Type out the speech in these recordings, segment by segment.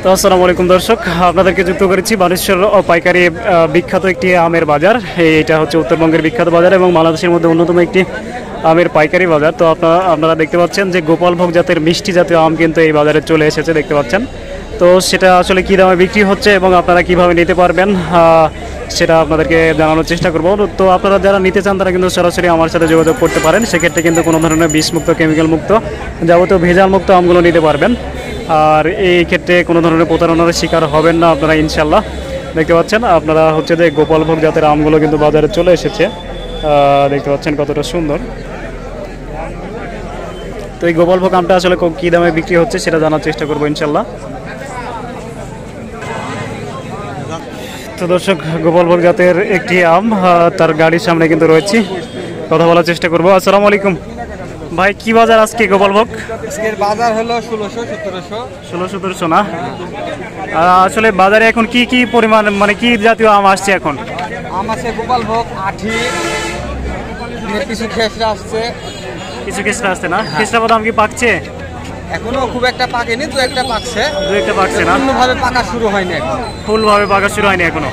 তো আসসালামু আলাইকুম দর্শক, আপনাদেরকে যুক্ত করেছি বানেশ্বর পাইকারি বিখ্যাত একটি আমের বাজার। এটা হচ্ছে উত্তরবঙ্গের বিখ্যাত বাজার এবং বাংলাদেশের মধ্যে অন্যতম একটি আমের পাইকারি বাজার। তো আপনারা দেখতে পাচ্ছেন যে গোপালভোগ জাতের মিষ্টি জাতীয় আম কিন্তু এই বাজারে চলে এসেছে, দেখতে পাচ্ছেন। তো সেটা আসলে কী দামে বিক্রি হচ্ছে এবং আপনারা কিভাবে নিতে পারবেন সেটা আপনাদেরকে জানানোর চেষ্টা করব। তো আপনারা যারা নিতে চান তারা কিন্তু সরাসরি আমার সাথে যোগাযোগ করতে পারেন। সেক্ষেত্রে কিন্তু কোনো ধরনের বিষমুক্ত, কেমিক্যাল মুক্ত, যাবতীয় ভেজাল মুক্ত আমগুলো নিতে পারবেন। আর এই ক্ষেত্রে কোনো ধরনের প্রতারণার শিকার হবেন না আপনারা ইনশাল্লাহ। দেখতে পাচ্ছেন আপনারা হচ্ছে যে গোপালভোগ জাতের আমগুলো কিন্তু বাজারে চলে এসেছে, দেখতে পাচ্ছেন কতটা সুন্দর। তো এই গোপালভোগ আমটা আসলে কী দামে বিক্রি হচ্ছে সেটা জানার চেষ্টা করবো ইনশাল্লাহ। তো দর্শক, গোপালভোগ জাতের একটি আম তার গাড়ির সামনে কিন্তু রয়েছি, কথা বলার চেষ্টা করবো। আসসালামু আলাইকুম ভাই, কি বাজার আজকে গোপালভোগ? আজকের বাজার হলো 1600-1700। 1600-1700 না? আসলে বাজারে এখন কি কি পরিমাণ, মানে কি জাতীয় আম আসছে এখন? আম আছে গোপালভোগ, আঠি, কিছু খেসরা আসছে। কিছু খেসরা আসছে না? খেসরা বাদাম কি পাকছে? এখনো খুব একটা পাকেনি, দু একটা পাকছে। দু একটা পাকছে না? ফুলভাবে পাকা শুরু হয়নি এখন। ফুলভাবে পাকা শুরু হয়নি এখনো।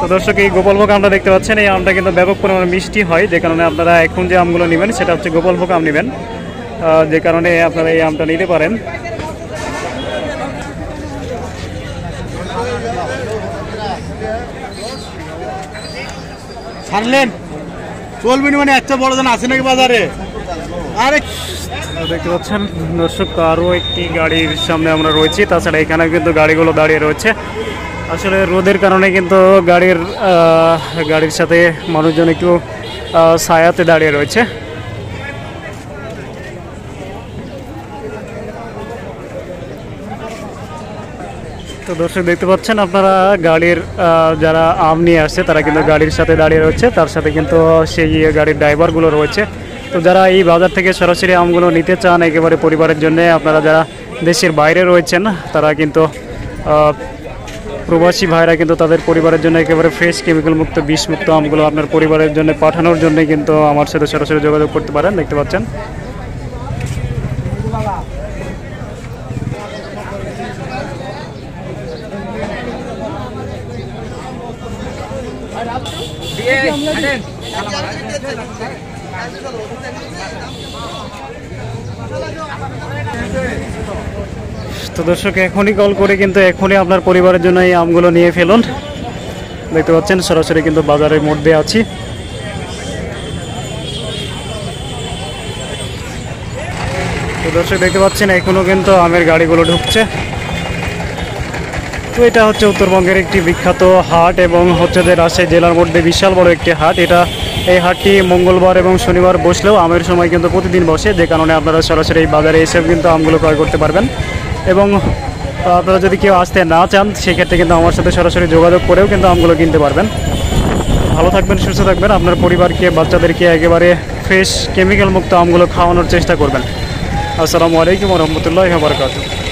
তো দর্শক, এই গোপালভোগ আমটা দেখতে পাচ্ছেন, এই আমটা কিন্তু ব্যাপক পরিমাণে মিষ্টি হয়, যে কারণে আপনারা এখন যে আমগুলো নেবেন সেটা হচ্ছে গোপালভোগ আম নেবেন, যে কারণে আপনারা এই আমটা নিতে পারেন। ছাড়লেন চলবে না, মানে একটা বড় জন আছে নাকি বাজারে? আরে দেখতে পাচ্ছেন দর্শক, আরও একটি গাড়ির সামনে আমরা রয়েছি। তাছাড়া এখানে কিন্তু গাড়িগুলো দাঁড়িয়ে রয়েছে। আসলে রোদের কারণে কিন্তু গাড়ির সাথে মানুষজন একটু ছায়াতে দাঁড়িয়ে রয়েছে। তো দর্শক, দেখতে পাচ্ছেন আপনারা গাড়ির যারা আম নিয়ে আসছে তারা কিন্তু গাড়ির সাথে দাঁড়িয়ে রয়েছে, তার সাথে কিন্তু সেই গাড়ির ড্রাইভারগুলো রয়েছে। তো যারা এই বাজার থেকে সরাসরি আমগুলো নিতে চান একেবারে পরিবারের জন্য, আপনারা যারা দেশের বাইরে রয়েছেন তারা কিন্তু প্রবাসী ভাইরা কিন্তু তাদের পরিবারের জন্য একেবারে ফ্রেশ, কেমিক্যাল মুক্ত, বিষমুক্ত আমগুলো আপনার পরিবারের জন্য পাঠানোর জন্য কিন্তু আমার সাথে সরাসরি যোগাযোগ করতে পারেন, দেখতে পাচ্ছেন। তো দর্শক, এখনই কল করে কিন্তু এখনই আপনার পরিবারের জন্য এই আমগুলো নিয়ে ফেলুন। দেখতে পাচ্ছেন সরাসরি কিন্তু বাজারের মধ্যে আছি। তো দর্শক, দেখতে পাচ্ছেন এখনও কিন্তু আমের গাড়িগুলো ঢুকছে। তো এটা হচ্ছে উত্তরবঙ্গের একটি বিখ্যাত হাট এবং হচ্ছে যে রাজশাহী জেলার মধ্যে বিশাল বড় একটি হাট। এই হাটটি মঙ্গলবার এবং শনিবার বসলেও আমের সময় কিন্তু প্রতিদিন বসে, যে কারণে আপনারা সরাসরি এই বাজারে এসে কিন্তু আমগুলো ক্রয় করতে পারবেন। এবং আপনারা যদি কেউ আসতে না চান সেক্ষেত্রে কিন্তু আমার সাথে সরাসরি যোগাযোগ করেও কিন্তু আমগুলো কিনতে পারবেন। ভালো থাকবেন, সুস্থ থাকবেন, আপনার পরিবারকে, বাচ্চাদেরকে একেবারে ফ্রেশ, কেমিক্যাল মুক্ত আমগুলো খাওয়ানোর চেষ্টা করবেন। আসসালামু আলাইকুম ওয়া রাহমাতুল্লাহি ওয়া বারাকাতুহু।